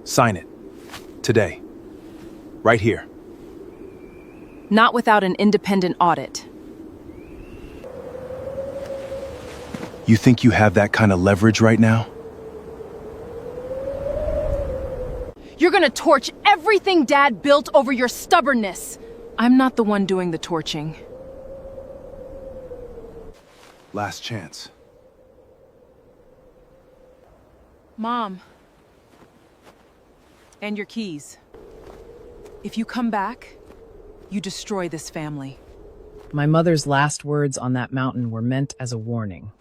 Sign it. Today. Right here. Not without an independent audit. You think you have that kind of leverage right now? You're gonna torch everything Dad built over your stubbornness. I'm not the one doing the torching. Last chance. Mom. And your keys. If you come back, you destroy this family. My mother's last words on that mountain were meant as a warning.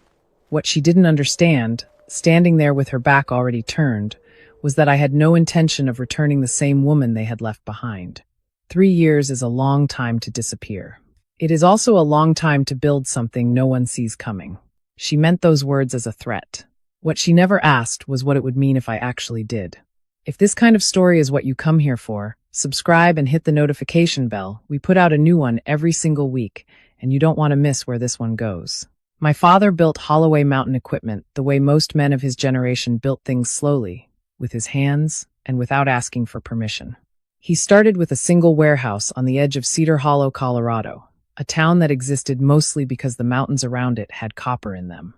What she didn't understand, standing there with her back already turned, was that I had no intention of returning the same woman they had left behind. 3 years is a long time to disappear. It is also a long time to build something no one sees coming. She meant those words as a threat. What she never asked was what it would mean if I actually did. If this kind of story is what you come here for, subscribe and hit the notification bell. We put out a new one every single week, and you don't want to miss where this one goes. My father built Holloway Mountain Equipment the way most men of his generation built things slowly, with his hands and without asking for permission. He started with a single warehouse on the edge of Cedar Hollow, Colorado, a town that existed mostly because the mountains around it had copper in them.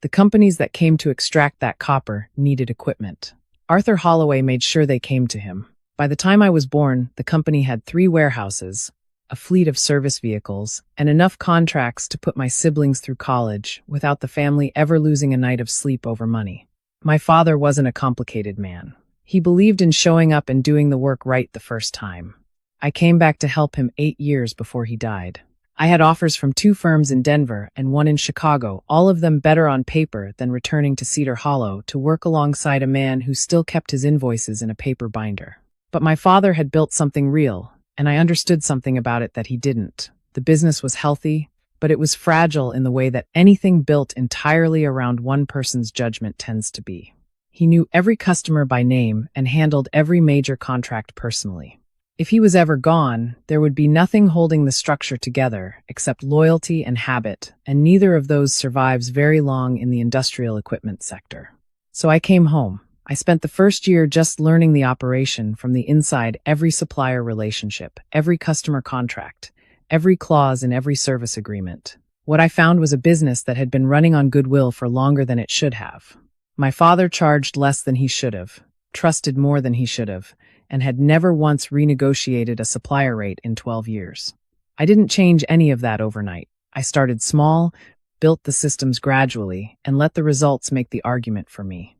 The companies that came to extract that copper needed equipment. Arthur Holloway made sure they came to him. By the time I was born, the company had 3 warehouses, a fleet of service vehicles, and enough contracts to put my siblings through college without the family ever losing a night of sleep over money. My father wasn't a complicated man. He believed in showing up and doing the work right the first time. I came back to help him 8 years before he died. I had offers from 2 firms in Denver and 1 in Chicago, all of them better on paper than returning to Cedar Hollow to work alongside a man who still kept his invoices in a paper binder. But my father had built something real, and I understood something about it that he didn't. The business was healthy, but it was fragile in the way that anything built entirely around one person's judgment tends to be. He knew every customer by name and handled every major contract personally. If he was ever gone, there would be nothing holding the structure together except loyalty and habit, and neither of those survives very long in the industrial equipment sector. So I came home. I spent the first year just learning the operation from the inside, every supplier relationship, every customer contract, every clause in every service agreement. What I found was a business that had been running on goodwill for longer than it should have. My father charged less than he should have, trusted more than he should have, and had never once renegotiated a supplier rate in 12 years. I didn't change any of that overnight. I started small, built the systems gradually, and let the results make the argument for me.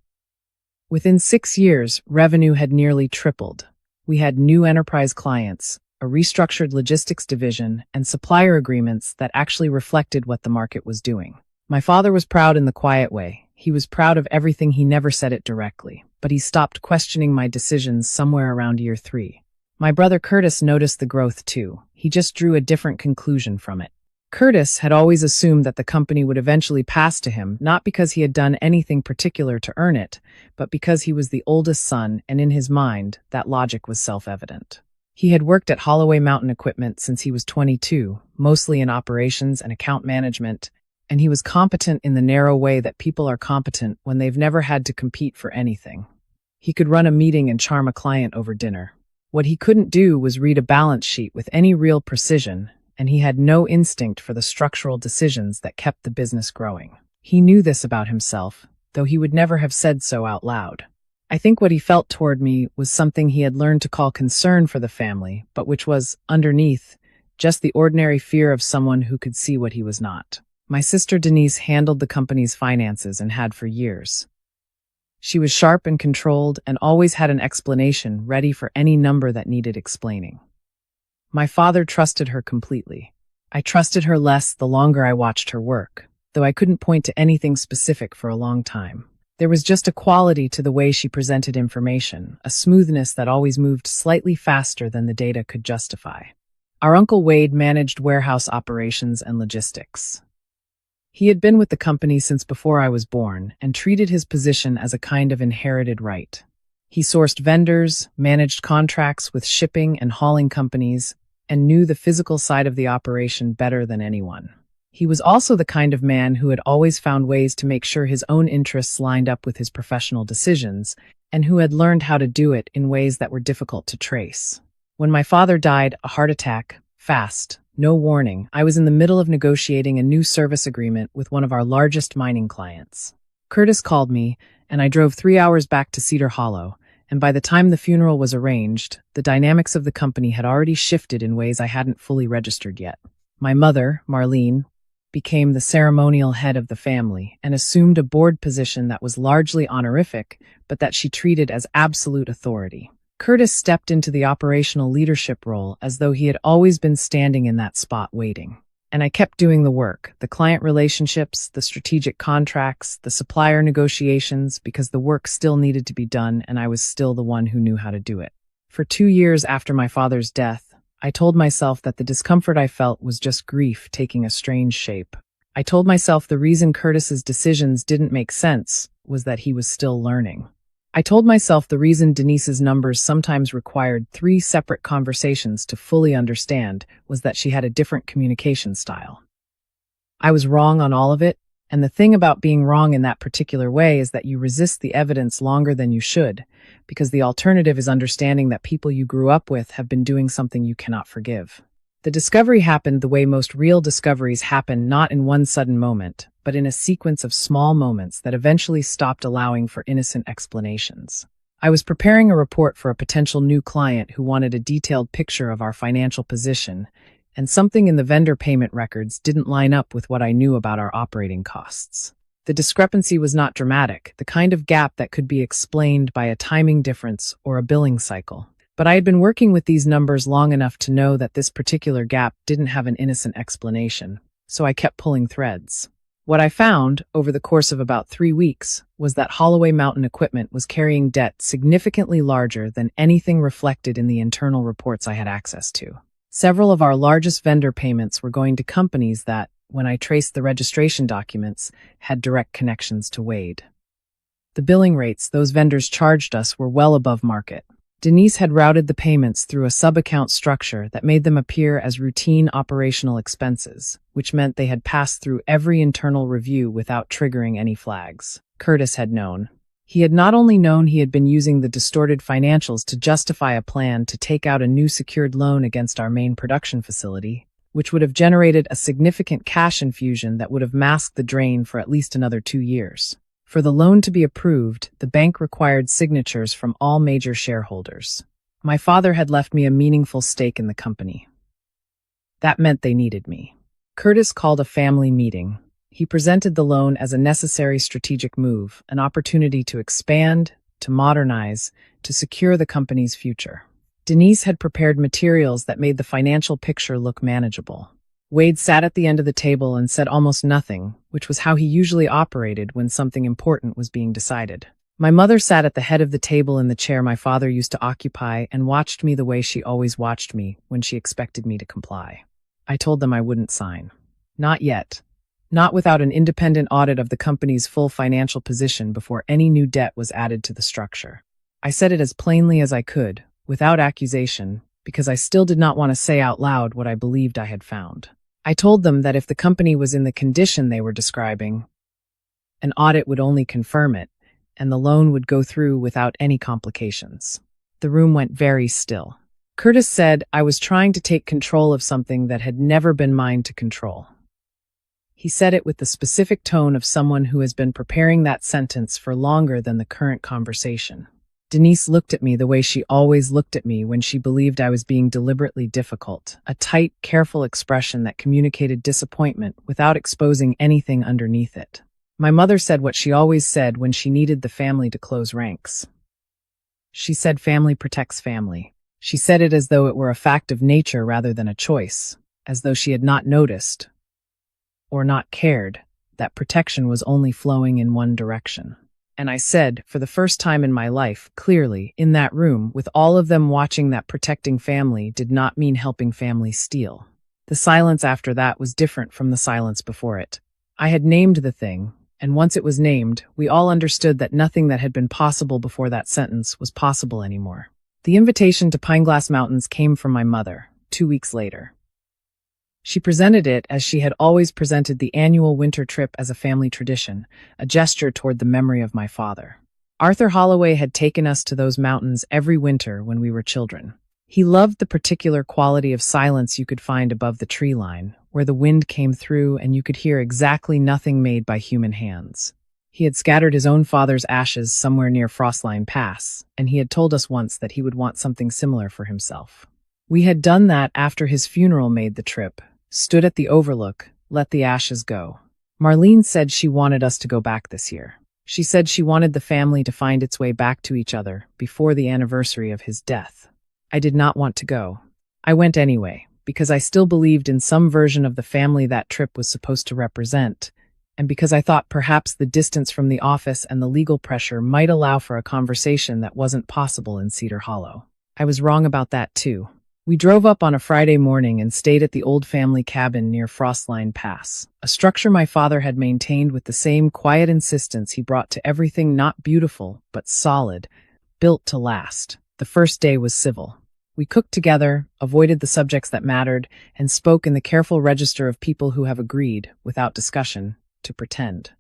Within 6 years, revenue had nearly tripled. We had new enterprise clients, a restructured logistics division, and supplier agreements that actually reflected what the market was doing. My father was proud in the quiet way. He was proud of everything. He never said it directly, but he stopped questioning my decisions somewhere around year 3. My brother Curtis noticed the growth too. He just drew a different conclusion from it. Curtis had always assumed that the company would eventually pass to him, not because he had done anything particular to earn it, but because he was the oldest son, and in his mind, that logic was self-evident. He had worked at Holloway Mountain Equipment since he was 22, mostly in operations and account management, and he was competent in the narrow way that people are competent when they've never had to compete for anything. He could run a meeting and charm a client over dinner. What he couldn't do was read a balance sheet with any real precision, and he had no instinct for the structural decisions that kept the business growing. He knew this about himself, though he would never have said so out loud. I think what he felt toward me was something he had learned to call concern for the family, but which was, underneath, just the ordinary fear of someone who could see what he was not. My sister Denise handled the company's finances and had for years. She was sharp and controlled and always had an explanation ready for any number that needed explaining. My father trusted her completely. I trusted her less the longer I watched her work, though I couldn't point to anything specific for a long time. There was just a quality to the way she presented information, a smoothness that always moved slightly faster than the data could justify. Our Uncle Wade managed warehouse operations and logistics. He had been with the company since before I was born and treated his position as a kind of inherited right. He sourced vendors, managed contracts with shipping and hauling companies, and knew the physical side of the operation better than anyone. He was also the kind of man who had always found ways to make sure his own interests lined up with his professional decisions, and who had learned how to do it in ways that were difficult to trace. When my father died, a heart attack, fast, no warning, I was in the middle of negotiating a new service agreement with one of our largest mining clients. Curtis called me, and I drove 3 hours back to Cedar Hollow, and by the time the funeral was arranged, the dynamics of the company had already shifted in ways I hadn't fully registered yet. My mother, Marlene, became the ceremonial head of the family and assumed a board position that was largely honorific, but that she treated as absolute authority. Curtis stepped into the operational leadership role as though he had always been standing in that spot waiting. And I kept doing the work, the client relationships, the strategic contracts, the supplier negotiations, because the work still needed to be done and I was still the one who knew how to do it. For 2 years after my father's death, I told myself that the discomfort I felt was just grief taking a strange shape. I told myself the reason Curtis's decisions didn't make sense was that he was still learning. I told myself the reason Denise's numbers sometimes required 3 separate conversations to fully understand was that she had a different communication style. I was wrong on all of it, and the thing about being wrong in that particular way is that you resist the evidence longer than you should, because the alternative is understanding that people you grew up with have been doing something you cannot forgive. The discovery happened the way most real discoveries happen, not in one sudden moment, but in a sequence of small moments that eventually stopped allowing for innocent explanations. I was preparing a report for a potential new client who wanted a detailed picture of our financial position, and something in the vendor payment records didn't line up with what I knew about our operating costs. The discrepancy was not dramatic, the kind of gap that could be explained by a timing difference or a billing cycle. But I had been working with these numbers long enough to know that this particular gap didn't have an innocent explanation, so I kept pulling threads. What I found, over the course of about 3 weeks, was that Holloway Mountain Equipment was carrying debt significantly larger than anything reflected in the internal reports I had access to. Several of our largest vendor payments were going to companies that, when I traced the registration documents, had direct connections to Wade. The billing rates those vendors charged us were well above market. Denise had routed the payments through a sub-account structure that made them appear as routine operational expenses, which meant they had passed through every internal review without triggering any flags. Curtis had known. He had not only known he had been using the distorted financials to justify a plan to take out a new secured loan against our main production facility, which would have generated a significant cash infusion that would have masked the drain for at least another 2 years. For the loan to be approved, the bank required signatures from all major shareholders. My father had left me a meaningful stake in the company. That meant they needed me. Curtis called a family meeting. He presented the loan as a necessary strategic move, an opportunity to expand, to modernize, to secure the company's future. Denise had prepared materials that made the financial picture look manageable. Wade sat at the end of the table and said almost nothing, which was how he usually operated when something important was being decided. My mother sat at the head of the table in the chair my father used to occupy and watched me the way she always watched me when she expected me to comply. I told them I wouldn't sign. Not yet. Not without an independent audit of the company's full financial position before any new debt was added to the structure. I said it as plainly as I could, without accusation, because I still did not want to say out loud what I believed I had found. I told them that if the company was in the condition they were describing, an audit would only confirm it, and the loan would go through without any complications. The room went very still. Curtis said I was trying to take control of something that had never been mine to control. He said it with the specific tone of someone who has been preparing that sentence for longer than the current conversation. Denise looked at me the way she always looked at me when she believed I was being deliberately difficult, a tight, careful expression that communicated disappointment without exposing anything underneath it. My mother said what she always said when she needed the family to close ranks. She said family protects family. She said it as though it were a fact of nature rather than a choice, as though she had not noticed, or not cared, that protection was only flowing in one direction. And I said, for the first time in my life, clearly, in that room, with all of them watching, that protecting family did not mean helping family steal. The silence after that was different from the silence before it. I had named the thing, and once it was named, we all understood that nothing that had been possible before that sentence was possible anymore. The invitation to Pineglass Mountains came from my mother, 2 weeks later. She presented it as she had always presented the annual winter trip as a family tradition, a gesture toward the memory of my father. Arthur Holloway had taken us to those mountains every winter when we were children. He loved the particular quality of silence you could find above the tree line, where the wind came through and you could hear exactly nothing made by human hands. He had scattered his own father's ashes somewhere near Frostline Pass, and he had told us once that he would want something similar for himself. We had done that after his funeral, made the trip, stood at the overlook, let the ashes go. Marlene said she wanted us to go back this year. She said she wanted the family to find its way back to each other before the anniversary of his death. I did not want to go. I went anyway, because I still believed in some version of the family that trip was supposed to represent, and because I thought perhaps the distance from the office and the legal pressure might allow for a conversation that wasn't possible in Cedar Hollow. I was wrong about that too. We drove up on a Friday morning and stayed at the old family cabin near Frostline Pass, a structure my father had maintained with the same quiet insistence he brought to everything not beautiful, but solid, built to last. The first day was civil. We cooked together, avoided the subjects that mattered, and spoke in the careful register of people who have agreed, without discussion, to pretend.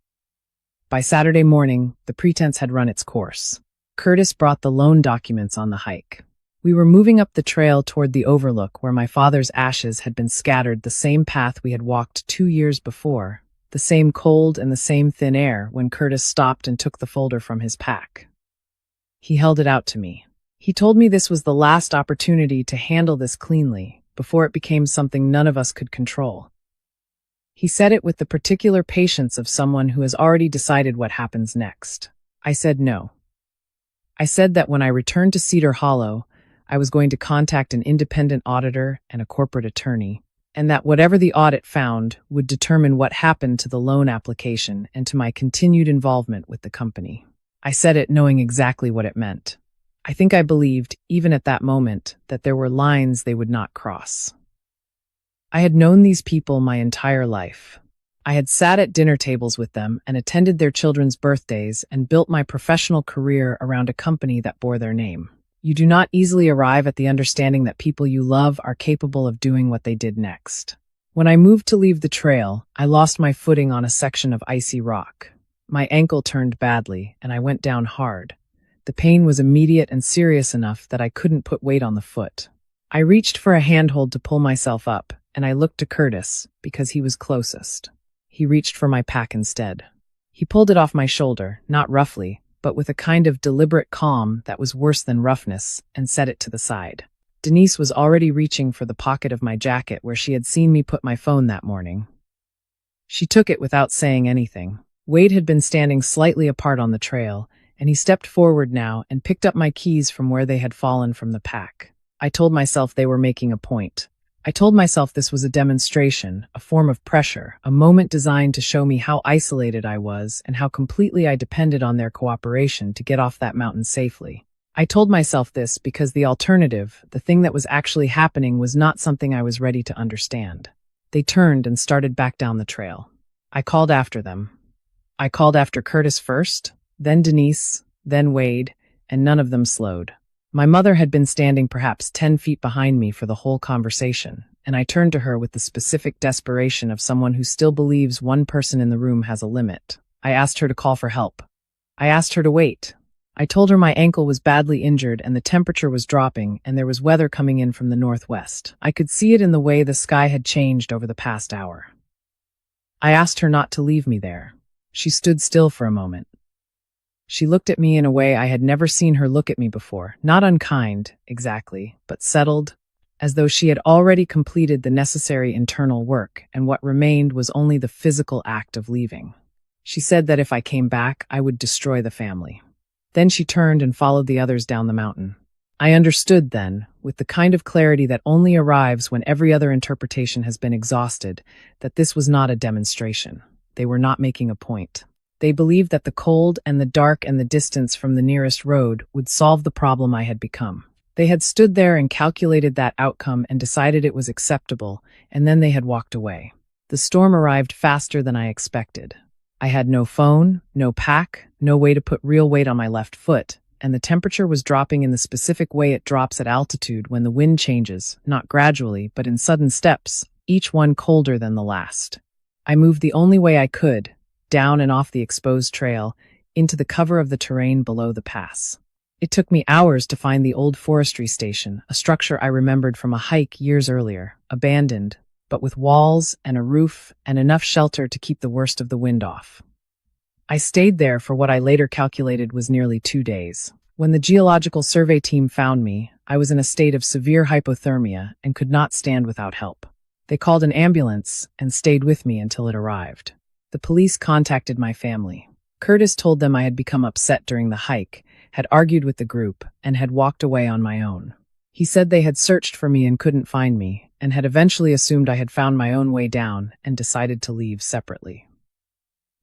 By Saturday morning, the pretense had run its course. Curtis brought the loan documents on the hike. We were moving up the trail toward the overlook where my father's ashes had been scattered, the same path we had walked 2 years before, the same cold and the same thin air, when Curtis stopped and took the folder from his pack. He held it out to me. He told me this was the last opportunity to handle this cleanly, before it became something none of us could control. He said it with the particular patience of someone who has already decided what happens next. I said no. I said that when I returned to Cedar Hollow, I was going to contact an independent auditor and a corporate attorney, and that whatever the audit found would determine what happened to the loan application and to my continued involvement with the company. I said it knowing exactly what it meant. I think I believed, even at that moment, that there were lines they would not cross. I had known these people my entire life. I had sat at dinner tables with them and attended their children's birthdays and built my professional career around a company that bore their name. You do not easily arrive at the understanding that people you love are capable of doing what they did next. When I moved to leave the trail, I lost my footing on a section of icy rock. My ankle turned badly, and I went down hard. The pain was immediate and serious enough that I couldn't put weight on the foot. I reached for a handhold to pull myself up, and I looked to Curtis, because he was closest. He reached for my pack instead. He pulled it off my shoulder, not roughly, but with a kind of deliberate calm that was worse than roughness, and set it to the side. Denise was already reaching for the pocket of my jacket where she had seen me put my phone that morning. She took it without saying anything. Wade had been standing slightly apart on the trail, and he stepped forward now and picked up my keys from where they had fallen from the pack. I told myself they were making a point. I told myself this was a demonstration, a form of pressure, a moment designed to show me how isolated I was and how completely I depended on their cooperation to get off that mountain safely. I told myself this because the alternative, the thing that was actually happening, was not something I was ready to understand. They turned and started back down the trail. I called after them. I called after Curtis first, then Denise, then Wade, and none of them slowed. My mother had been standing perhaps 10 feet behind me for the whole conversation, and I turned to her with the specific desperation of someone who still believes one person in the room has a limit. I asked her to call for help. I asked her to wait. I told her my ankle was badly injured and the temperature was dropping and there was weather coming in from the northwest. I could see it in the way the sky had changed over the past hour. I asked her not to leave me there. She stood still for a moment. She looked at me in a way I had never seen her look at me before, not unkind, exactly, but settled, as though she had already completed the necessary internal work, and what remained was only the physical act of leaving. She said that if I came back, I would destroy the family. Then she turned and followed the others down the mountain. I understood then, with the kind of clarity that only arrives when every other interpretation has been exhausted, that this was not a demonstration. They were not making a point. They believed that the cold and the dark and the distance from the nearest road would solve the problem I had become. They had stood there and calculated that outcome and decided it was acceptable, and then they had walked away. The storm arrived faster than I expected. I had no phone, no pack, no way to put real weight on my left foot, and the temperature was dropping in the specific way it drops at altitude when the wind changes, not gradually, but in sudden steps, each one colder than the last. I moved the only way I could, down and off the exposed trail, into the cover of the terrain below the pass. It took me hours to find the old forestry station, a structure I remembered from a hike years earlier, abandoned, but with walls and a roof and enough shelter to keep the worst of the wind off. I stayed there for what I later calculated was nearly 2 days. When the geological survey team found me, I was in a state of severe hypothermia and could not stand without help. They called an ambulance and stayed with me until it arrived. The police contacted my family. Curtis told them I had become upset during the hike, had argued with the group, and had walked away on my own. He said they had searched for me and couldn't find me, and had eventually assumed I had found my own way down and decided to leave separately.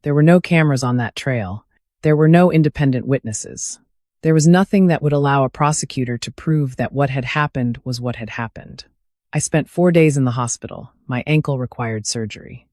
There were no cameras on that trail. There were no independent witnesses. There was nothing that would allow a prosecutor to prove that what had happened was what had happened. I spent 4 days in the hospital. My ankle required surgery.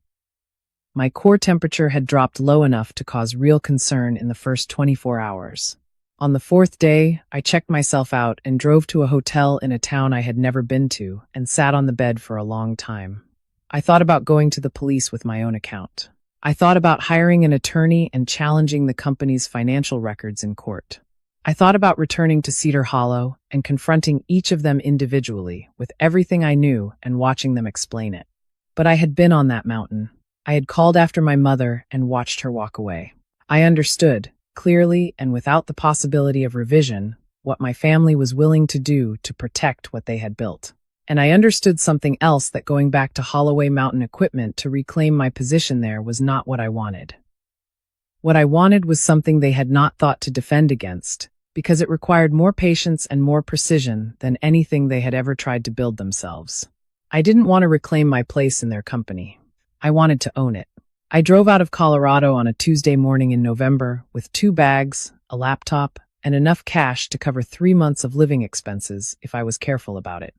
My core temperature had dropped low enough to cause real concern in the first 24 hours. On the 4th day, I checked myself out and drove to a hotel in a town I had never been to and sat on the bed for a long time. I thought about going to the police with my own account. I thought about hiring an attorney and challenging the company's financial records in court. I thought about returning to Cedar Hollow and confronting each of them individually with everything I knew and watching them explain it. But I had been on that mountain. I had called after my mother and watched her walk away. I understood, clearly and without the possibility of revision, what my family was willing to do to protect what they had built. And I understood something else, that going back to Holloway Mountain Equipment to reclaim my position there was not what I wanted. What I wanted was something they had not thought to defend against, because it required more patience and more precision than anything they had ever tried to build themselves. I didn't want to reclaim my place in their company. I wanted to own it. I drove out of Colorado on a Tuesday morning in November with 2 bags, a laptop, and enough cash to cover 3 months of living expenses if I was careful about it.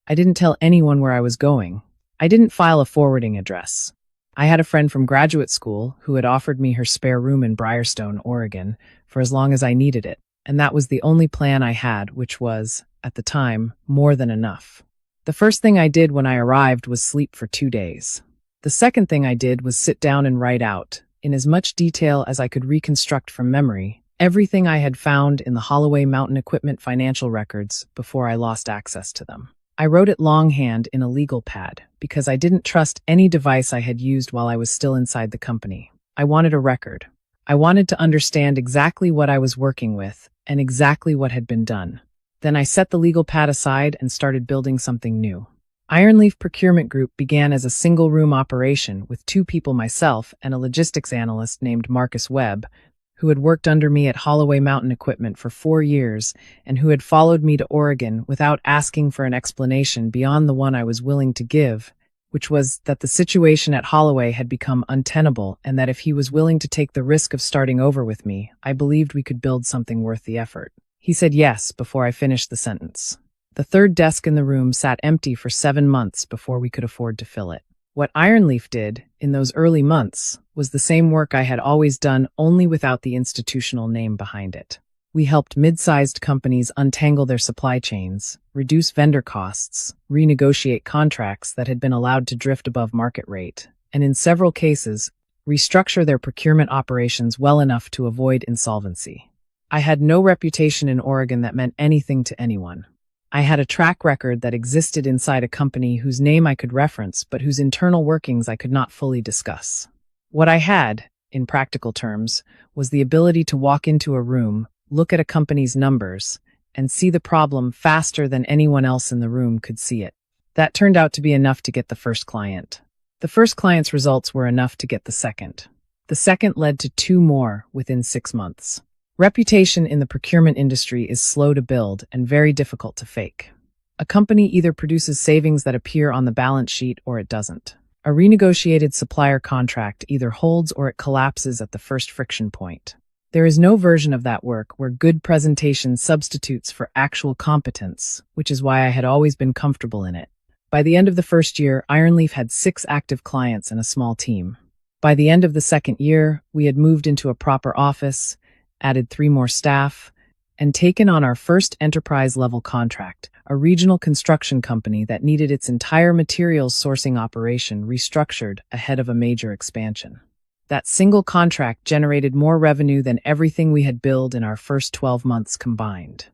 I didn't tell anyone where I was going. I didn't file a forwarding address. I had a friend from graduate school who had offered me her spare room in Briarstone, Oregon, for as long as I needed it, and that was the only plan I had, which was, at the time, more than enough. The first thing I did when I arrived was sleep for 2 days. The second thing I did was sit down and write out, in as much detail as I could reconstruct from memory, everything I had found in the Holloway Mountain Equipment financial records before I lost access to them. I wrote it longhand in a legal pad because I didn't trust any device I had used while I was still inside the company. I wanted a record. I wanted to understand exactly what I was working with and exactly what had been done. Then I set the legal pad aside and started building something new. Ironleaf Procurement Group began as a single-room operation with 2 people, myself and a logistics analyst named Marcus Webb, who had worked under me at Holloway Mountain Equipment for 4 years and who had followed me to Oregon without asking for an explanation beyond the one I was willing to give, which was that the situation at Holloway had become untenable and that if he was willing to take the risk of starting over with me, I believed we could build something worth the effort. He said yes before I finished the sentence. The 3rd desk in the room sat empty for 7 months before we could afford to fill it. What Ironleaf did, in those early months, was the same work I had always done, only without the institutional name behind it. We helped mid-sized companies untangle their supply chains, reduce vendor costs, renegotiate contracts that had been allowed to drift above market rate, and in several cases, restructure their procurement operations well enough to avoid insolvency. I had no reputation in Oregon that meant anything to anyone. I had a track record that existed inside a company whose name I could reference, but whose internal workings I could not fully discuss. What I had, in practical terms, was the ability to walk into a room, look at a company's numbers, and see the problem faster than anyone else in the room could see it. That turned out to be enough to get the first client. The first client's results were enough to get the second. The second led to 2 more within 6 months. Reputation in the procurement industry is slow to build and very difficult to fake. A company either produces savings that appear on the balance sheet or it doesn't. A renegotiated supplier contract either holds or it collapses at the first friction point. There is no version of that work where good presentation substitutes for actual competence, which is why I had always been comfortable in it. By the end of the first year, Ironleaf had 6 active clients and a small team. By the end of the second year, we had moved into a proper office, added 3 more staff, and taken on our first enterprise-level contract, a regional construction company that needed its entire materials sourcing operation restructured ahead of a major expansion. That single contract generated more revenue than everything we had billed in our first 12 months combined.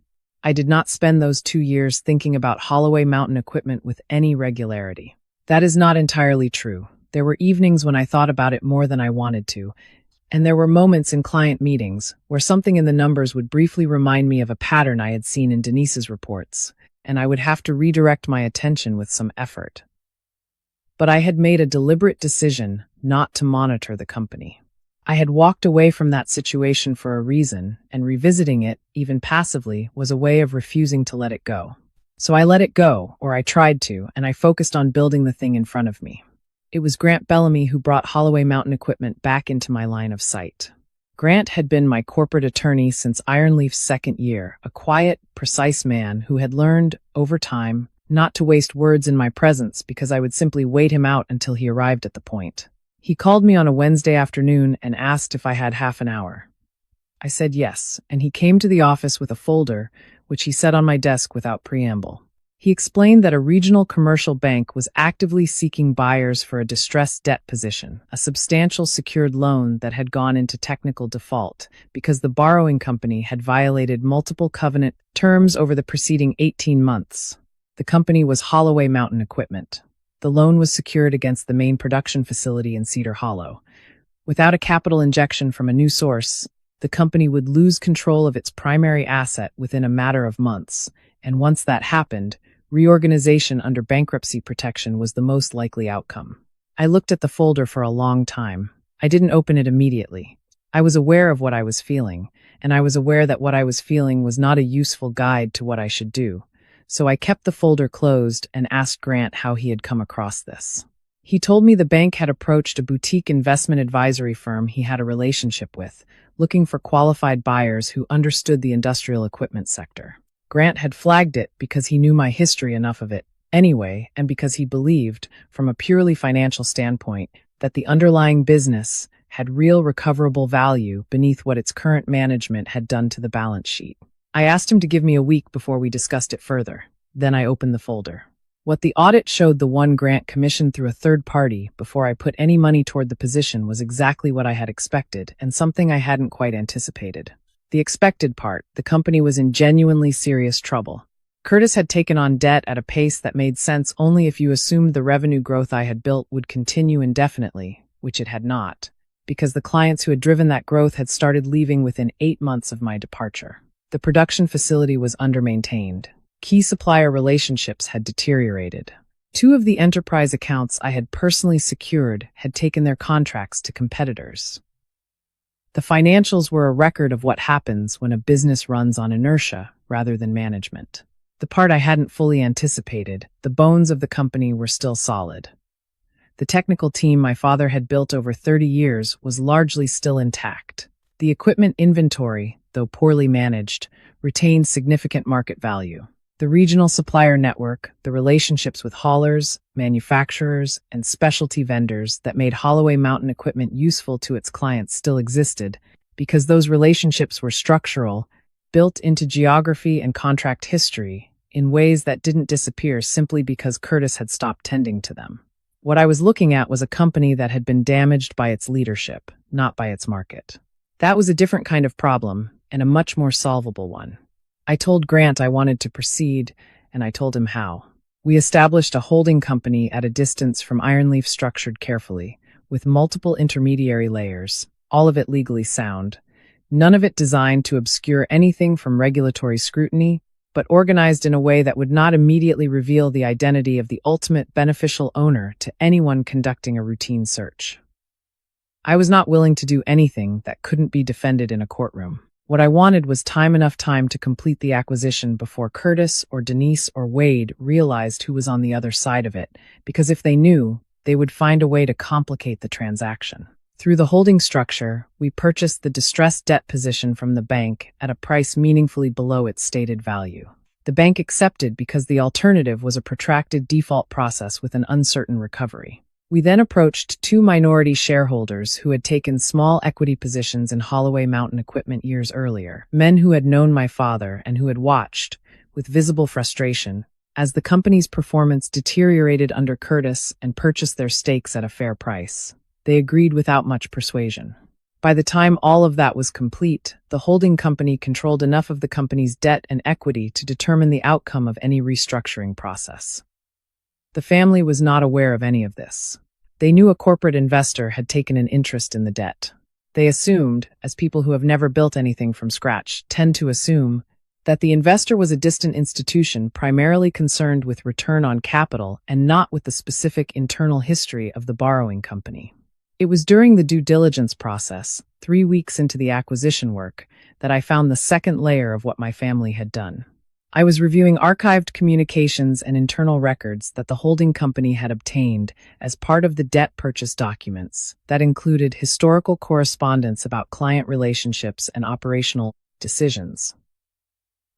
I did not spend those 2 years thinking about Holloway Mountain equipment with any regularity. That is not entirely true. There were evenings when I thought about it more than I wanted to, and there were moments in client meetings where something in the numbers would briefly remind me of a pattern I had seen in Denise's reports, and I would have to redirect my attention with some effort. But I had made a deliberate decision not to monitor the company. I had walked away from that situation for a reason, and revisiting it, even passively, was a way of refusing to let it go. So I let it go, or I tried to, and I focused on building the thing in front of me. It was Grant Bellamy who brought Holloway Mountain equipment back into my line of sight. Grant had been my corporate attorney since Ironleaf's second year, a quiet, precise man who had learned, over time, not to waste words in my presence because I would simply wait him out until he arrived at the point. He called me on a Wednesday afternoon and asked if I had half an hour. I said yes, and he came to the office with a folder, which he set on my desk without preamble. He explained that a regional commercial bank was actively seeking buyers for a distressed debt position, a substantial secured loan that had gone into technical default because the borrowing company had violated multiple covenant terms over the preceding 18 months. The company was Holloway Mountain Equipment. The loan was secured against the main production facility in Cedar Hollow. Without a capital injection from a new source, the company would lose control of its primary asset within a matter of months, and once that happened, reorganization under bankruptcy protection was the most likely outcome. I looked at the folder for a long time. I didn't open it immediately. I was aware of what I was feeling, and I was aware that what I was feeling was not a useful guide to what I should do. So I kept the folder closed and asked Grant how he had come across this. He told me the bank had approached a boutique investment advisory firm he had a relationship with, looking for qualified buyers who understood the industrial equipment sector. Grant had flagged it because he knew my history enough of it anyway, and because he believed, from a purely financial standpoint, that the underlying business had real recoverable value beneath what its current management had done to the balance sheet. I asked him to give me a week before we discussed it further. Then I opened the folder. What the audit showed the one Grant commissioned through a third party before I put any money toward the position was exactly what I had expected, and something I hadn't quite anticipated. The expected part, the company was in genuinely serious trouble. Curtis had taken on debt at a pace that made sense only if you assumed the revenue growth I had built would continue indefinitely, which it had not, because the clients who had driven that growth had started leaving within 8 months of my departure. The production facility was undermaintained. Key supplier relationships had deteriorated. 2 of the enterprise accounts I had personally secured had taken their contracts to competitors. The financials were a record of what happens when a business runs on inertia rather than management. The part I hadn't fully anticipated, the bones of the company were still solid. The technical team my father had built over 30 years was largely still intact. The equipment inventory, though poorly managed, retained significant market value. The regional supplier network, the relationships with haulers, manufacturers, and specialty vendors that made Holloway Mountain equipment useful to its clients still existed, because those relationships were structural, built into geography and contract history, in ways that didn't disappear simply because Curtis had stopped tending to them. What I was looking at was a company that had been damaged by its leadership, not by its market. That was a different kind of problem, and a much more solvable one. I told Grant I wanted to proceed, and I told him how. We established a holding company at a distance from Ironleaf, structured carefully, with multiple intermediary layers, all of it legally sound, none of it designed to obscure anything from regulatory scrutiny, but organized in a way that would not immediately reveal the identity of the ultimate beneficial owner to anyone conducting a routine search. I was not willing to do anything that couldn't be defended in a courtroom. What I wanted was enough time to complete the acquisition before Curtis or Denise or Wade realized who was on the other side of it, because if they knew, they would find a way to complicate the transaction. Through the holding structure, we purchased the distressed debt position from the bank at a price meaningfully below its stated value. The bank accepted because the alternative was a protracted default process with an uncertain recovery. We then approached two minority shareholders who had taken small equity positions in Holloway Mountain Equipment years earlier, men who had known my father and who had watched, with visible frustration, as the company's performance deteriorated under Curtis and purchased their stakes at a fair price. They agreed without much persuasion. By the time all of that was complete, the holding company controlled enough of the company's debt and equity to determine the outcome of any restructuring process. The family was not aware of any of this. They knew a corporate investor had taken an interest in the debt. They assumed, as people who have never built anything from scratch tend to assume, that the investor was a distant institution primarily concerned with return on capital and not with the specific internal history of the borrowing company. It was during the due diligence process, 3 weeks into the acquisition work, that I found the second layer of what my family had done. I was reviewing archived communications and internal records that the holding company had obtained as part of the debt purchase documents that included historical correspondence about client relationships and operational decisions.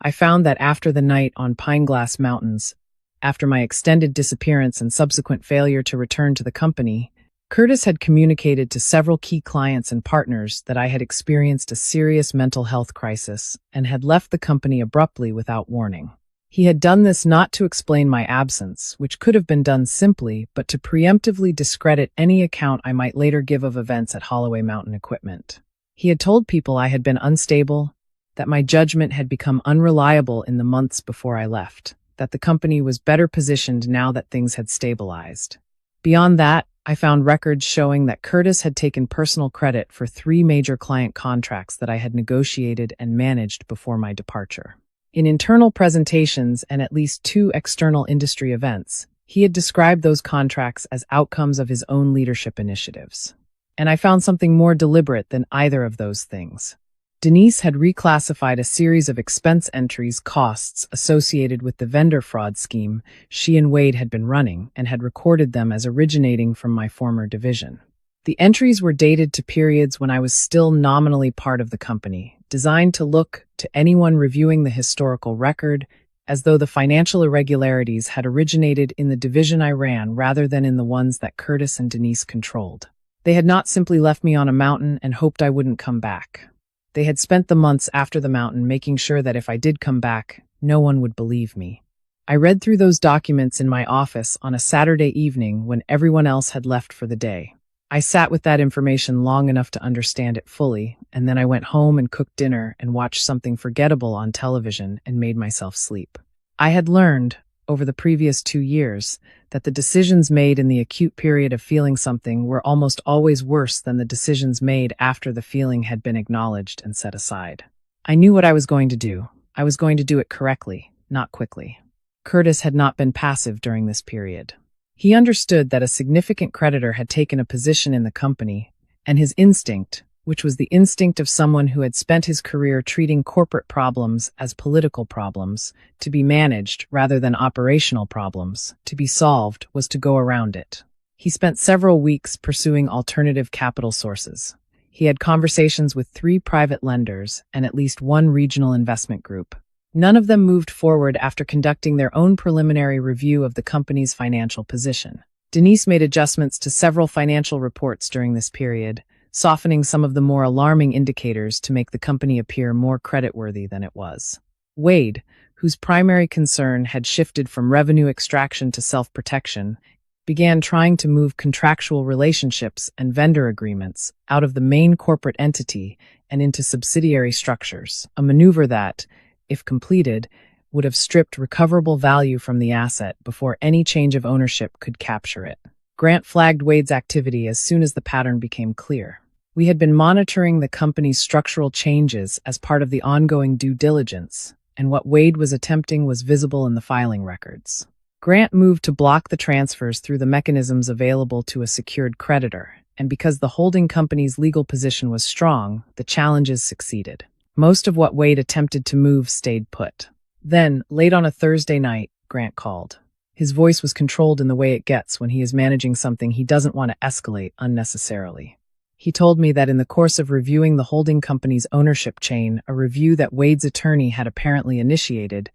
I found that after the night on Pineglass Mountains, after my extended disappearance and subsequent failure to return to the company, Curtis had communicated to several key clients and partners that I had experienced a serious mental health crisis and had left the company abruptly without warning. He had done this not to explain my absence, which could have been done simply, but to preemptively discredit any account I might later give of events at Holloway Mountain Equipment. He had told people I had been unstable, that my judgment had become unreliable in the months before I left, that the company was better positioned now that things had stabilized. Beyond that, I found records showing that Curtis had taken personal credit for 3 major client contracts that I had negotiated and managed before my departure. In internal presentations and at least 2 external industry events, he had described those contracts as outcomes of his own leadership initiatives. And I found something more deliberate than either of those things. Denise had reclassified a series of expense entries costs associated with the vendor fraud scheme she and Wade had been running and had recorded them as originating from my former division. The entries were dated to periods when I was still nominally part of the company, designed to look to anyone reviewing the historical record as though the financial irregularities had originated in the division I ran rather than in the ones that Curtis and Denise controlled. They had not simply left me on a mountain and hoped I wouldn't come back. They had spent the months after the mountain making sure that if I did come back, no one would believe me. I read through those documents in my office on a Saturday evening when everyone else had left for the day. I sat with that information long enough to understand it fully, and then I went home and cooked dinner and watched something forgettable on television and made myself sleep. I had learned, over the previous 2 years, that the decisions made in the acute period of feeling something were almost always worse than the decisions made after the feeling had been acknowledged and set aside. I knew what I was going to do. I was going to do it correctly, not quickly. Curtis had not been passive during this period. He understood that a significant creditor had taken a position in the company, and his instinct, which was the instinct of someone who had spent his career treating corporate problems as political problems, to be managed rather than operational problems, to be solved, was to go around it. He spent several weeks pursuing alternative capital sources. He had conversations with 3 private lenders and at least 1 regional investment group. None of them moved forward after conducting their own preliminary review of the company's financial position. Denise made adjustments to several financial reports during this period, softening some of the more alarming indicators to make the company appear more creditworthy than it was. Wade, whose primary concern had shifted from revenue extraction to self-protection, began trying to move contractual relationships and vendor agreements out of the main corporate entity and into subsidiary structures, a maneuver that, if completed, would have stripped recoverable value from the asset before any change of ownership could capture it. Grant flagged Wade's activity as soon as the pattern became clear. We had been monitoring the company's structural changes as part of the ongoing due diligence, and what Wade was attempting was visible in the filing records. Grant moved to block the transfers through the mechanisms available to a secured creditor, and because the holding company's legal position was strong, the challenges succeeded. Most of what Wade attempted to move stayed put. Then, late on a Thursday night, Grant called. His voice was controlled in the way it gets when he is managing something he doesn't want to escalate unnecessarily. He told me that in the course of reviewing the holding company's ownership chain, a review that Wade's attorney had apparently initiated,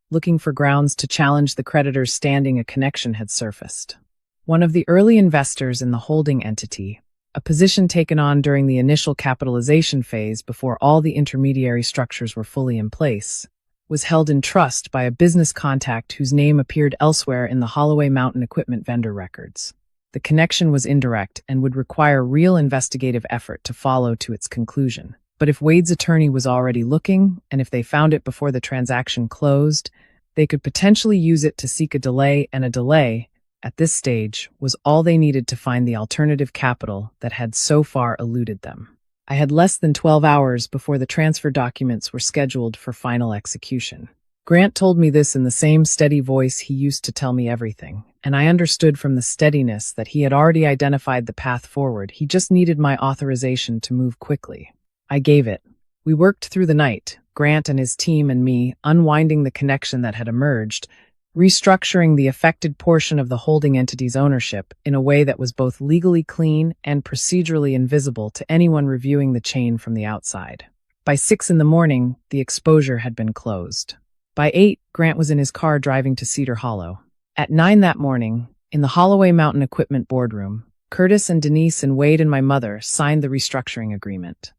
looking for grounds to challenge the creditor's standing, a connection had surfaced. one of the early investors in the holding entity, a position taken on during the initial capitalization phase before all the intermediary structures were fully in place, was held in trust by a business contact whose name appeared elsewhere in the Holloway Mountain equipment vendor records. The connection was indirect and would require real investigative effort to follow to its conclusion. But if Wade's attorney was already looking, and if they found it before the transaction closed, they could potentially use it to seek a delay, and a delay, at this stage, was all they needed to find the alternative capital that had so far eluded them. I had less than 12 hours before the transfer documents were scheduled for final execution. Grant told me this in the same steady voice he used to tell me everything, and I understood from the steadiness that he had already identified the path forward. He just needed my authorization to move quickly. I gave it. We worked through the night, Grant and his team and me, unwinding the connection that had emerged, restructuring the affected portion of the holding entity's ownership in a way that was both legally clean and procedurally invisible to anyone reviewing the chain from the outside. By 6 a.m, the exposure had been closed. By 8, Grant was in his car driving to Cedar Hollow. At 9 that morning, in the Holloway Mountain Equipment boardroom, Curtis and Denise and Wade and my mother signed the restructuring agreement.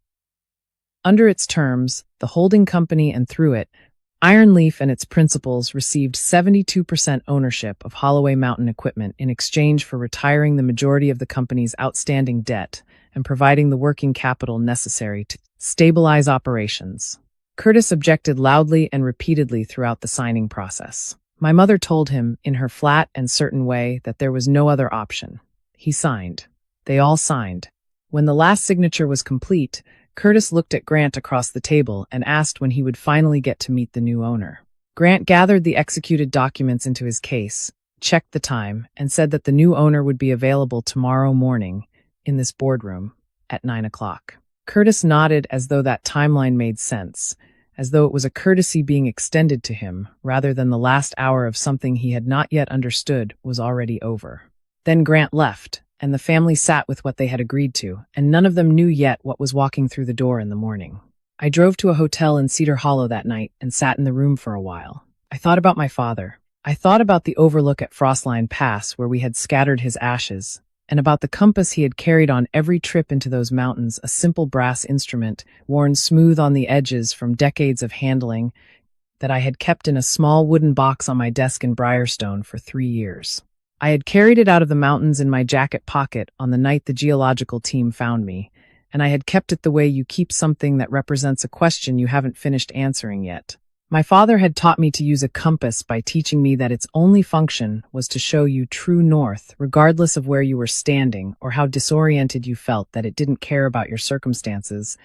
Under its terms, the holding company and through it, Iron Leaf and its principals received 72% ownership of Holloway Mountain Equipment in exchange for retiring the majority of the company's outstanding debt and providing the working capital necessary to stabilize operations. Curtis objected loudly and repeatedly throughout the signing process. My mother told him, in her flat and certain way, that there was no other option. He signed. They all signed. When the last signature was complete, Curtis looked at Grant across the table and asked when he would finally get to meet the new owner. Grant gathered the executed documents into his case, checked the time, and said that the new owner would be available tomorrow morning in this boardroom at 9 o'clock. Curtis nodded as though that timeline made sense, as though it was a courtesy being extended to him rather than the last hour of something he had not yet understood was already over. Then Grant left, and the family sat with what they had agreed to, and none of them knew yet what was walking through the door in the morning. I drove to a hotel in Cedar Hollow that night and sat in the room for a while. I thought about my father. I thought about the overlook at Frostline Pass where we had scattered his ashes, and about the compass he had carried on every trip into those mountains, a simple brass instrument, worn smooth on the edges from decades of handling, that I had kept in a small wooden box on my desk in Briarstone for 3 years. I had carried it out of the mountains in my jacket pocket on the night the geological team found me, and I had kept it the way you keep something that represents a question you haven't finished answering yet. My father had taught me to use a compass by teaching me that its only function was to show you true north, regardless of where you were standing or how disoriented you felt, that it didn't care about your circumstances,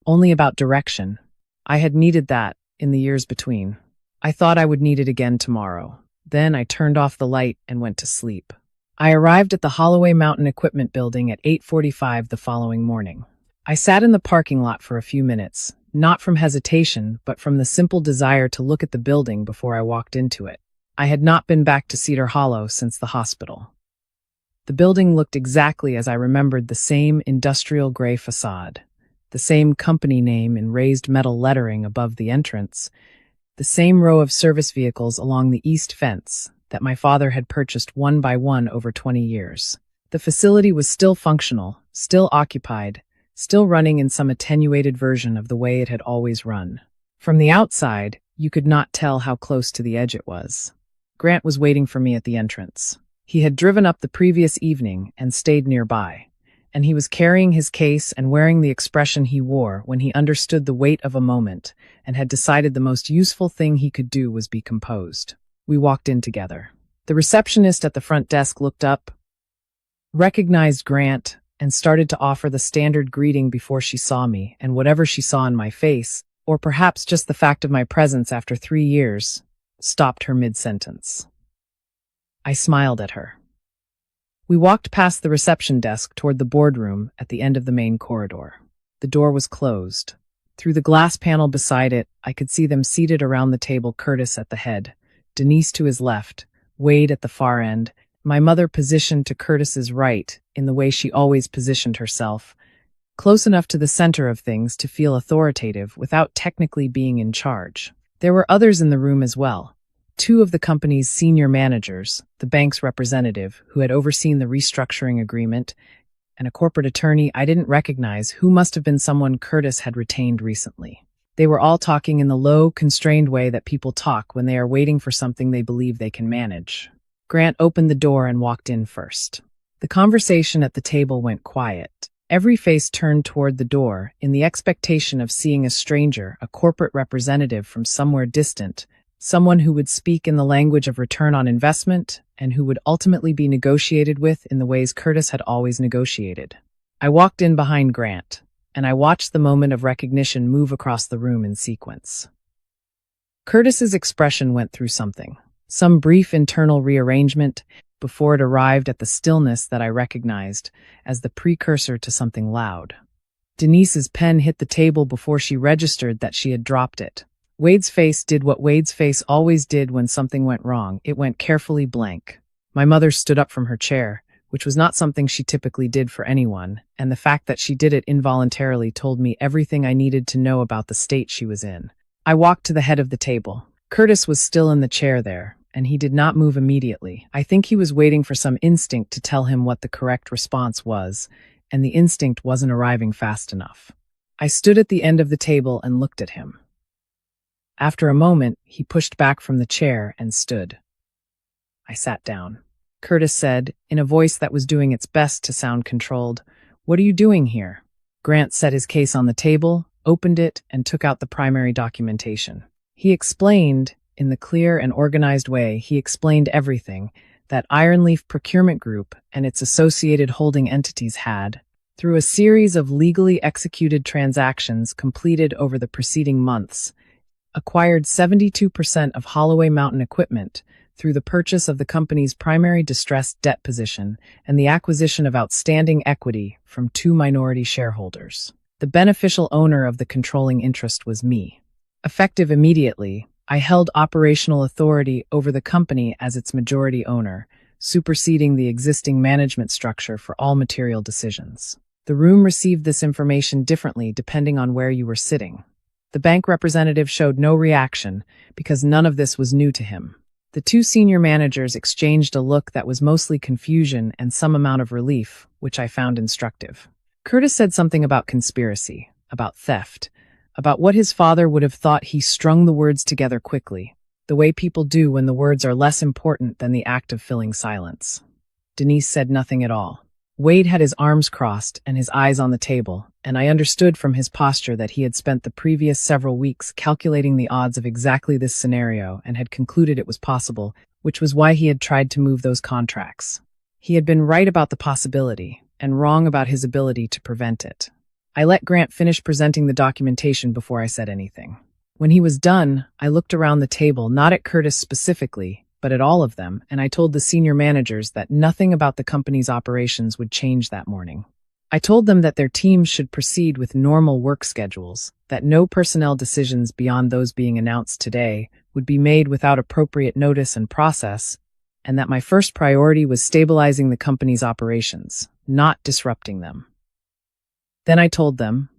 only about direction. I had needed that in the years between. I thought I would need it again tomorrow. Then I turned off the light and went to sleep. I arrived at the Holloway Mountain Equipment Building at 8:45 the following morning. I sat in the parking lot for a few minutes, not from hesitation, but from the simple desire to look at the building before I walked into it. I had not been back to Cedar Hollow since the hospital. The building looked exactly as I remembered, the same industrial gray facade, the same company name in raised metal lettering above the entrance, the same row of service vehicles along the east fence that my father had purchased one by one over 20 years. The facility was still functional, still occupied, still running in some attenuated version of the way it had always run. From the outside, you could not tell how close to the edge it was. Grant was waiting for me at the entrance. He had driven up the previous evening and stayed nearby, and he was carrying his case and wearing the expression he wore when he understood the weight of a moment and had decided the most useful thing he could do was be composed. We walked in together. The receptionist at the front desk looked up, recognized Grant, and started to offer the standard greeting before she saw me, and whatever she saw in my face, or perhaps just the fact of my presence after 3 years, stopped her mid-sentence. I smiled at her. We walked past the reception desk toward the boardroom at the end of the main corridor. The door was closed. Through the glass panel beside it, I could see them seated around the table, Curtis at the head, Denise to his left, Wade at the far end, my mother positioned to Curtis's right in the way she always positioned herself, close enough to the center of things to feel authoritative without technically being in charge. There were others in the room as well, Two of the company's senior managers, the bank's representative who had overseen the restructuring agreement, and a corporate attorney I didn't recognize who must have been someone Curtis had retained recently. They were all talking in the low, constrained way that people talk when they are waiting for something they believe they can manage. Grant opened the door and walked in first. The conversation at the table went quiet. Every face turned toward the door in the expectation of seeing a stranger, a corporate representative from somewhere distant, someone who would speak in the language of return on investment and who would ultimately be negotiated with in the ways Curtis had always negotiated. I walked in behind Grant, and I watched the moment of recognition move across the room in sequence. Curtis's expression went through something, some brief internal rearrangement, before it arrived at the stillness that I recognized as the precursor to something loud. Denise's pen hit the table before she registered that she had dropped it. Wade's face did what Wade's face always did when something went wrong. It went carefully blank. My mother stood up from her chair, which was not something she typically did for anyone, and the fact that she did it involuntarily told me everything I needed to know about the state she was in. I walked to the head of the table. Curtis was still in the chair there, and he did not move immediately. I think he was waiting for some instinct to tell him what the correct response was, and the instinct wasn't arriving fast enough. I stood at the end of the table and looked at him. After a moment, he pushed back from the chair and stood. I sat down. Curtis said, in a voice that was doing its best to sound controlled, "What are you doing here?" Grant set his case on the table, opened it, and took out the primary documentation. He explained, in the clear and organized way he explained everything that Ironleaf Procurement Group and its associated holding entities had, through a series of legally executed transactions completed over the preceding months, acquired 72% of Holloway Mountain Equipment through the purchase of the company's primary distressed debt position and the acquisition of outstanding equity from two minority shareholders. The beneficial owner of the controlling interest was me. Effective immediately, I held operational authority over the company as its majority owner, superseding the existing management structure for all material decisions. The room received this information differently depending on where you were sitting. The bank representative showed no reaction because none of this was new to him. The two senior managers exchanged a look that was mostly confusion and some amount of relief, which I found instructive. Curtis said something about conspiracy, about theft, about what his father would have thought. He strung the words together quickly, the way people do when the words are less important than the act of filling silence. Denise said nothing at all. Wade had his arms crossed and his eyes on the table, and I understood from his posture that he had spent the previous several weeks calculating the odds of exactly this scenario and had concluded it was possible, which was why he had tried to move those contracts. He had been right about the possibility, and wrong about his ability to prevent it. I let Grant finish presenting the documentation before I said anything. When he was done, I looked around the table, not at Curtis specifically, but at all of them, and I told the senior managers that nothing about the company's operations would change that morning. I told them that their teams should proceed with normal work schedules, that no personnel decisions beyond those being announced today would be made without appropriate notice and process, and that my first priority was stabilizing the company's operations, not disrupting them. Then I told them,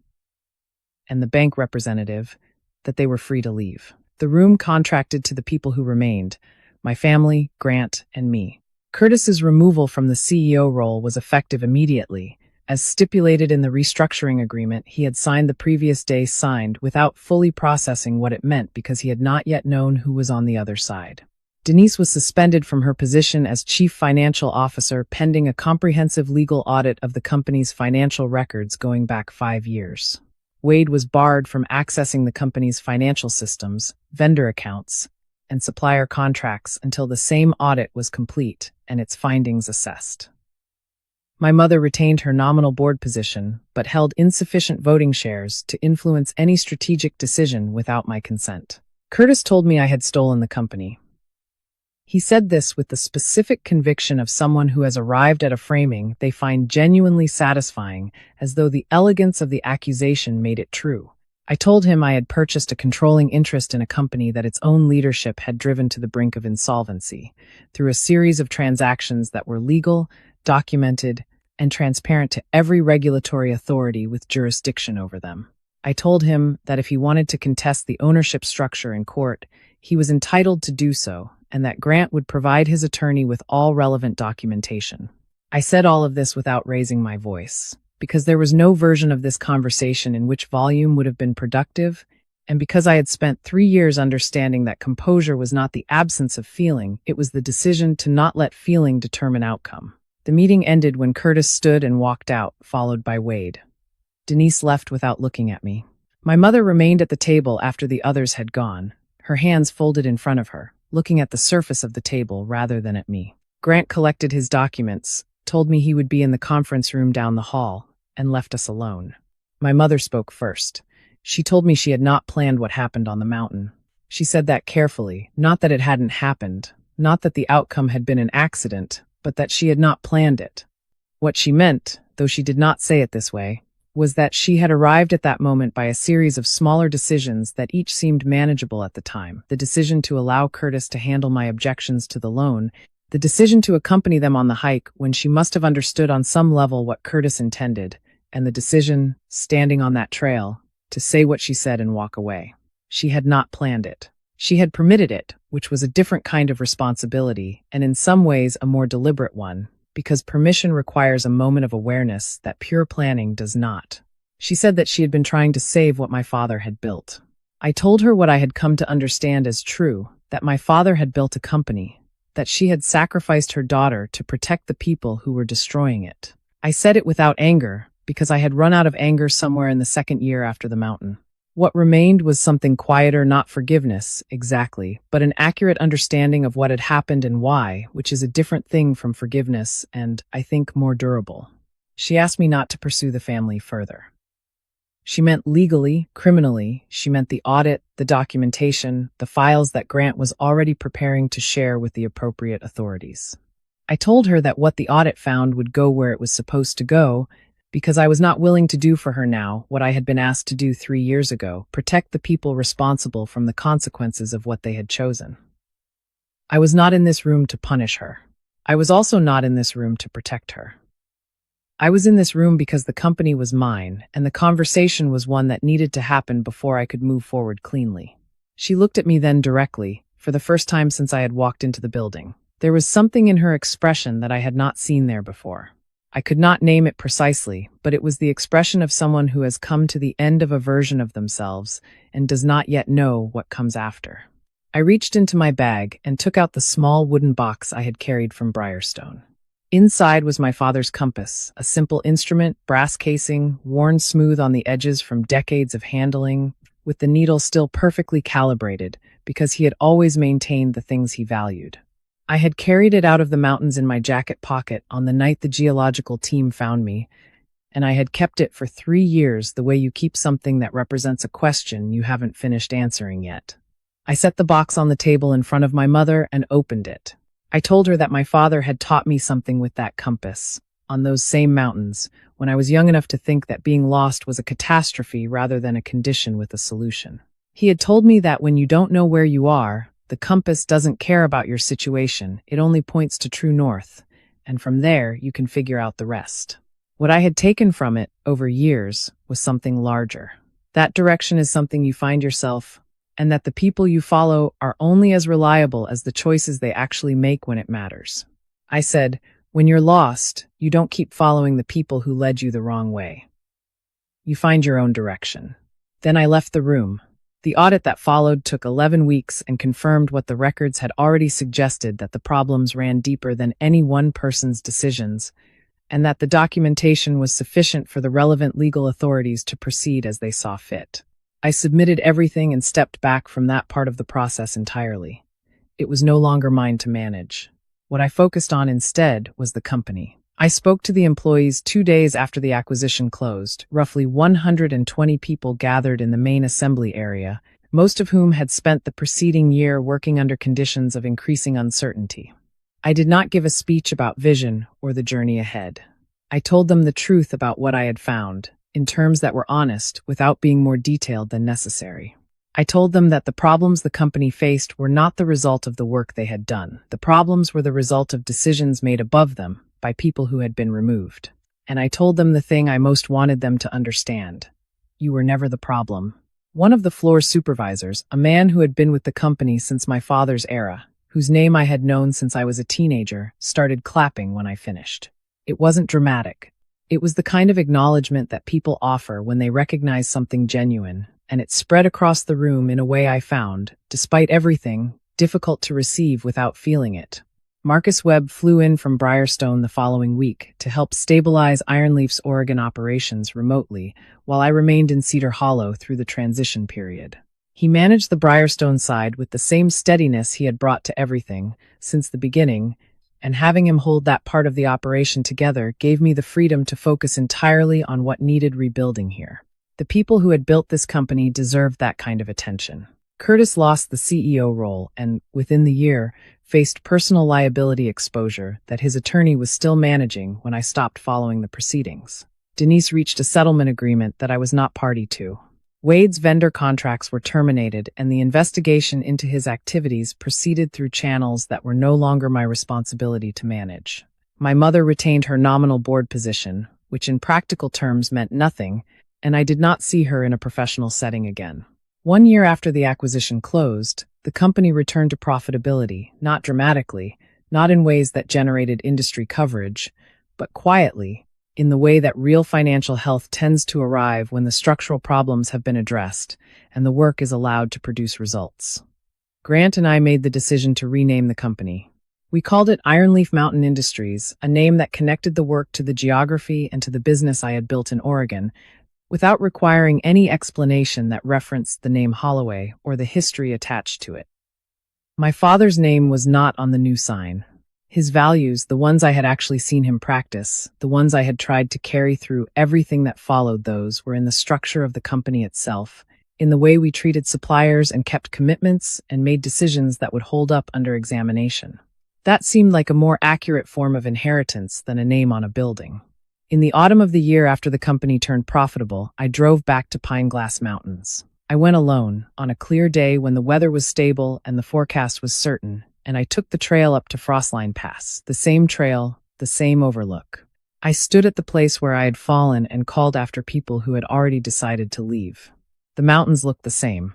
and the bank representative, that they were free to leave. The room contracted to the people who remained, my family, Grant, and me. Curtis's removal from the CEO role was effective immediately. As stipulated in the restructuring agreement he had signed the previous day, signed without fully processing what it meant because he had not yet known who was on the other side. Denise was suspended from her position as Chief Financial Officer pending a comprehensive legal audit of the company's financial records going back 5 years. Wade was barred from accessing the company's financial systems, vendor accounts, and supplier contracts until the same audit was complete and its findings assessed. My mother retained her nominal board position, but held insufficient voting shares to influence any strategic decision without my consent. Curtis told me I had stolen the company. He said this with the specific conviction of someone who has arrived at a framing they find genuinely satisfying, as though the elegance of the accusation made it true. I told him I had purchased a controlling interest in a company that its own leadership had driven to the brink of insolvency, through a series of transactions that were legal, documented, and transparent to every regulatory authority with jurisdiction over them. I told him that if he wanted to contest the ownership structure in court, he was entitled to do so, and that Grant would provide his attorney with all relevant documentation. I said all of this without raising my voice, because there was no version of this conversation in which volume would have been productive, and because I had spent 3 years understanding that composure was not the absence of feeling, it was the decision to not let feeling determine outcome. The meeting ended when Curtis stood and walked out, followed by Wade. Denise left without looking at me. My mother remained at the table after the others had gone, her hands folded in front of her, looking at the surface of the table rather than at me. Grant collected his documents, told me he would be in the conference room down the hall, and left us alone. My mother spoke first. She told me she had not planned what happened on the mountain. She said that carefully, not that it hadn't happened, not that the outcome had been an accident, but that she had not planned it. What she meant, though she did not say it this way, was that she had arrived at that moment by a series of smaller decisions that each seemed manageable at the time. The decision to allow Curtis to handle my objections to the loan, the decision to accompany them on the hike when she must have understood on some level what Curtis intended, and the decision, standing on that trail, to say what she said and walk away. She had not planned it. She had permitted it, which was a different kind of responsibility, and in some ways a more deliberate one, because permission requires a moment of awareness that pure planning does not. She said that she had been trying to save what my father had built. I told her what I had come to understand as true, that my father had built a company, that she had sacrificed her daughter to protect the people who were destroying it. I said it without anger, because I had run out of anger somewhere in the second year after the mountain. What remained was something quieter, not forgiveness, exactly, but an accurate understanding of what had happened and why, which is a different thing from forgiveness and, I think, more durable. She asked me not to pursue the family further. She meant legally, criminally, she meant the audit, the documentation, the files that Grant was already preparing to share with the appropriate authorities. I told her that what the audit found would go where it was supposed to go, because I was not willing to do for her now what I had been asked to do 3 years ago, protect the people responsible from the consequences of what they had chosen. I was not in this room to punish her. I was also not in this room to protect her. I was in this room because the company was mine, and the conversation was one that needed to happen before I could move forward cleanly. She looked at me then directly, for the first time since I had walked into the building. There was something in her expression that I had not seen there before. I could not name it precisely, but it was the expression of someone who has come to the end of a version of themselves and does not yet know what comes after. I reached into my bag and took out the small wooden box I had carried from Briarstone. Inside was my father's compass, a simple instrument, brass casing, worn smooth on the edges from decades of handling, with the needle still perfectly calibrated, because he had always maintained the things he valued. I had carried it out of the mountains in my jacket pocket on the night the geological team found me, and I had kept it for 3 years the way you keep something that represents a question you haven't finished answering yet. I set the box on the table in front of my mother and opened it. I told her that my father had taught me something with that compass, on those same mountains, when I was young enough to think that being lost was a catastrophe rather than a condition with a solution. He had told me that when you don't know where you are, the compass doesn't care about your situation, it only points to true north, and from there you can figure out the rest. What I had taken from it, over years, was something larger. That direction is something you find yourself, and that the people you follow are only as reliable as the choices they actually make when it matters. I said, when you're lost, you don't keep following the people who led you the wrong way. You find your own direction. Then I left the room. The audit that followed took 11 weeks and confirmed what the records had already suggested, that the problems ran deeper than any one person's decisions, and that the documentation was sufficient for the relevant legal authorities to proceed as they saw fit. I submitted everything and stepped back from that part of the process entirely. It was no longer mine to manage. What I focused on instead was the company. I spoke to the employees 2 days after the acquisition closed. Roughly 120 people gathered in the main assembly area, most of whom had spent the preceding year working under conditions of increasing uncertainty. I did not give a speech about vision or the journey ahead. I told them the truth about what I had found, in terms that were honest, without being more detailed than necessary. I told them that the problems the company faced were not the result of the work they had done. The problems were the result of decisions made above them, by people who had been removed. And I told them the thing I most wanted them to understand. You were never the problem. One of the floor's supervisors, a man who had been with the company since my father's era, whose name I had known since I was a teenager, started clapping when I finished. It wasn't dramatic. It was the kind of acknowledgement that people offer when they recognize something genuine, and it spread across the room in a way I found, despite everything, difficult to receive without feeling it. Marcus Webb flew in from Briarstone the following week to help stabilize Ironleaf's Oregon operations remotely, while I remained in Cedar Hollow through the transition period. He managed the Briarstone side with the same steadiness he had brought to everything since the beginning, and having him hold that part of the operation together gave me the freedom to focus entirely on what needed rebuilding here. The people who had built this company deserved that kind of attention. Curtis lost the CEO role and, within the year, faced personal liability exposure that his attorney was still managing when I stopped following the proceedings. Denise reached a settlement agreement that I was not party to. Wade's vendor contracts were terminated, and the investigation into his activities proceeded through channels that were no longer my responsibility to manage. My mother retained her nominal board position, which in practical terms meant nothing, and I did not see her in a professional setting again. 1 year after the acquisition closed, the company returned to profitability, not dramatically, not in ways that generated industry coverage, but quietly, in the way that real financial health tends to arrive when the structural problems have been addressed and the work is allowed to produce results. Grant and I made the decision to rename the company. We called it Ironleaf Mountain Industries, a name that connected the work to the geography and to the business I had built in Oregon, without requiring any explanation that referenced the name Holloway or the history attached to it. My father's name was not on the new sign. His values, the ones I had actually seen him practice, the ones I had tried to carry through everything that followed those, were in the structure of the company itself, in the way we treated suppliers and kept commitments and made decisions that would hold up under examination. That seemed like a more accurate form of inheritance than a name on a building. In the autumn of the year after the company turned profitable, I drove back to Pine Glass Mountains. I went alone, on a clear day when the weather was stable and the forecast was certain, and I took the trail up to Frostline Pass, the same trail, the same overlook. I stood at the place where I had fallen and called after people who had already decided to leave. The mountains looked the same.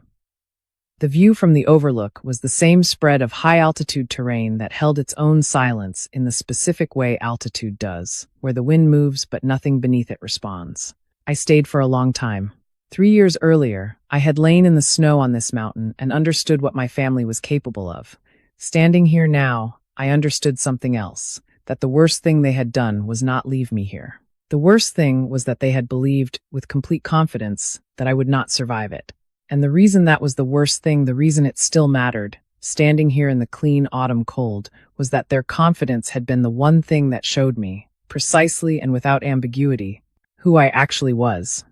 The view from the overlook was the same spread of high-altitude terrain that held its own silence in the specific way altitude does, where the wind moves but nothing beneath it responds. I stayed for a long time. 3 years earlier, I had lain in the snow on this mountain and understood what my family was capable of. Standing here now, I understood something else, that the worst thing they had done was not leave me here. The worst thing was that they had believed, with complete confidence, that I would not survive it. And the reason that was the worst thing, the reason it still mattered, standing here in the clean autumn cold, was that their confidence had been the one thing that showed me, precisely and without ambiguity, who I actually was.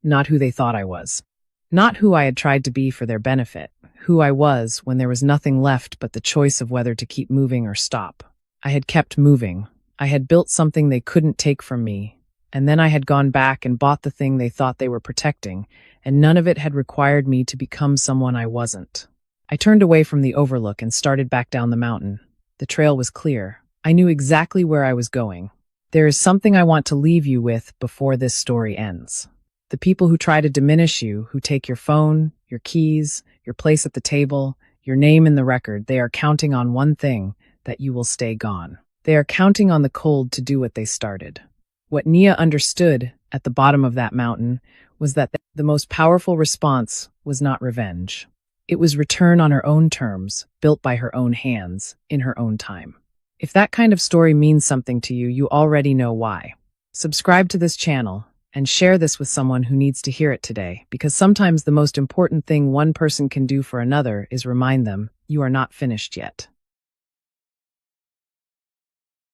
Not who they thought I was. Not who I had tried to be for their benefit. Who I was when there was nothing left but the choice of whether to keep moving or stop. I had kept moving. I had built something they couldn't take from me. And then I had gone back and bought the thing they thought they were protecting, and none of it had required me to become someone I wasn't. I turned away from the overlook and started back down the mountain. The trail was clear. I knew exactly where I was going. There is something I want to leave you with before this story ends. The people who try to diminish you, who take your phone, your keys, your place at the table, your name in the record, they are counting on one thing, that you will stay gone. They are counting on the cold to do what they started. What Nia understood at the bottom of that mountain was that the most powerful response was not revenge. It was return on her own terms, built by her own hands, in her own time. If that kind of story means something to you, you already know why. Subscribe to this channel and share this with someone who needs to hear it today, because sometimes the most important thing one person can do for another is remind them, you are not finished yet.